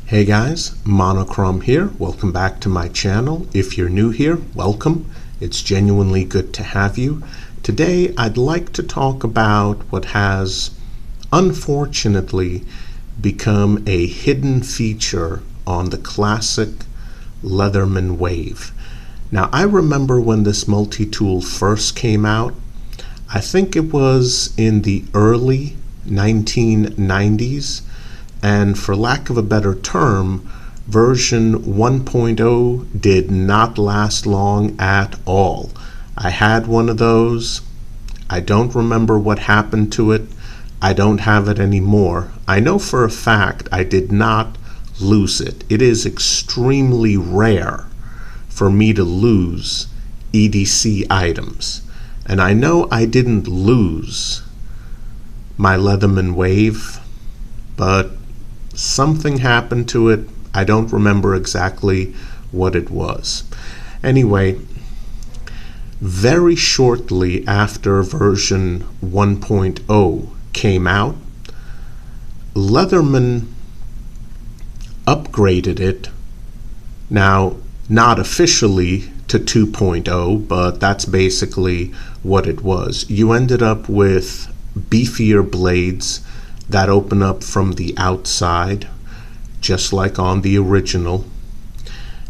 Hey guys, Monochrome here. Welcome back to my channel. If you're new here, welcome. It's genuinely good to have you. Today I'd like to talk about what has unfortunately become a hidden feature on the Classic Leatherman Wave. Now I remember when this multi-tool first came out. I think it was in the early 1990s. And for lack of a better term, version 1.0 did not last long at all. I had one of those. I don't remember what happened to it. I don't have it anymore. I know for a fact I did not lose it. It is extremely rare for me to lose EDC items. And I know I didn't lose my Leatherman Wave, but something happened to it. I don't remember exactly what it was. Anyway, very shortly after version 1.0 came out, Leatherman upgraded it. Now, not officially to 2.0, but that's basically what it was. You ended up with beefier blades that open up from the outside, just like on the original,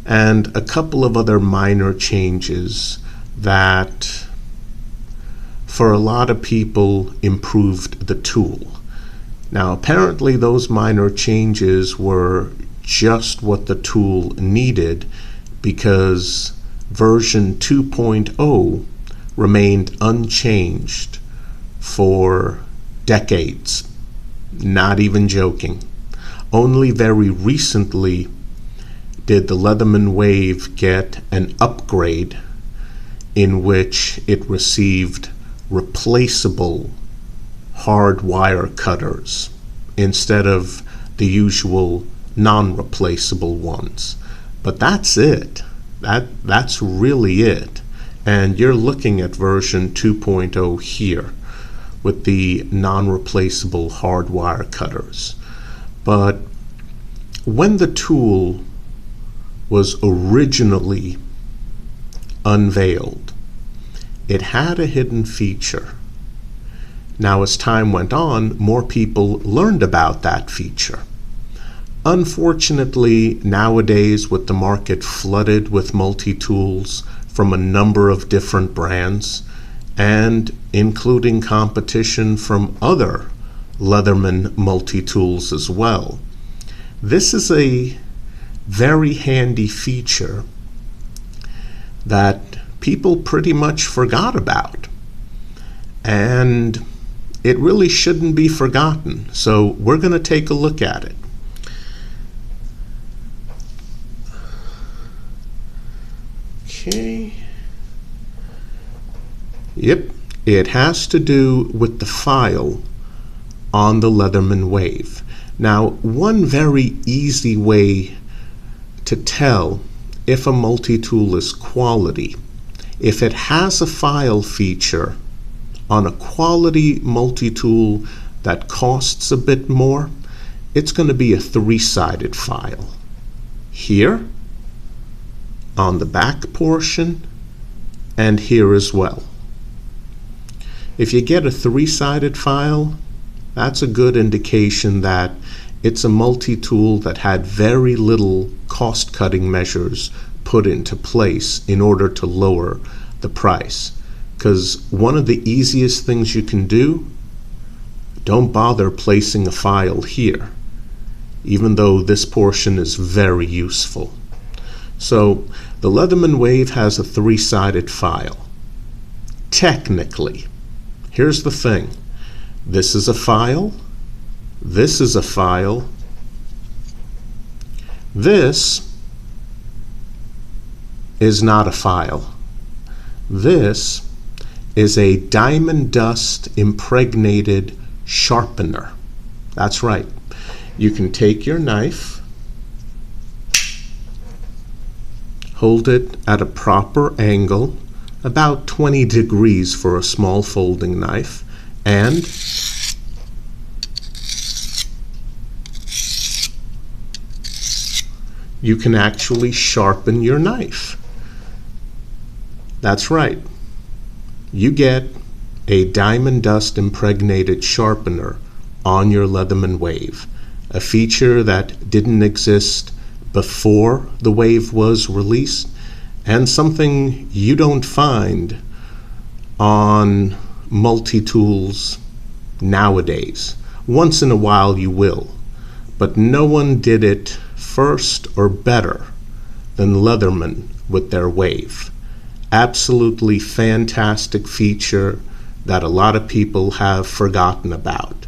and a couple of other minor changes that for a lot of people improved the tool. Now apparently those minor changes were just what the tool needed, because version 2.0 remained unchanged for decades. Not even joking. Only very recently did the Leatherman Wave get an upgrade in which it received replaceable hard wire cutters instead of the usual non-replaceable ones. But that's it. That's really it. And you're looking at version 2.0 here with the non-replaceable hard wire cutters. But when the tool was originally unveiled, it had a hidden feature. Now as time went on, more people learned about that feature. Unfortunately, nowadays with the market flooded with multi-tools from a number of different brands, and including competition from other Leatherman multi-tools as well, this is a very handy feature that people pretty much forgot about. And it really shouldn't be forgotten. So we're going to take a look at it. Okay. Yep, it has to do with the file on the Leatherman Wave. Now, one very easy way to tell if a multi-tool is quality, if it has a file feature on a quality multi-tool that costs a bit more, it's going to be a three-sided file. Here, on the back portion, and here as well. If you get a three-sided file, that's a good indication that it's a multi-tool that had very little cost-cutting measures put into place in order to lower the price. Because one of the easiest things you can do, don't bother placing a file here, even though this portion is very useful. So the Leatherman Wave has a three-sided file. Technically, here's the thing. This is a file. This is a file. This is not a file. This is a diamond dust impregnated sharpener. That's right. You can take your knife, hold it at a proper angle, about 20 degrees for a small folding knife, and you can actually sharpen your knife. That's right. You get a diamond dust impregnated sharpener on your Leatherman Wave, a feature that didn't exist before the Wave was released, and something you don't find on multi-tools nowadays. Once in a while you will, but no one did it first or better than Leatherman with their Wave. Absolutely fantastic feature that a lot of people have forgotten about.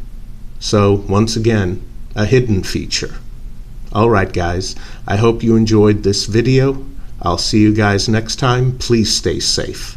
So once again, a hidden feature. Alright guys, I hope you enjoyed this video. I'll see you guys next time. Please stay safe.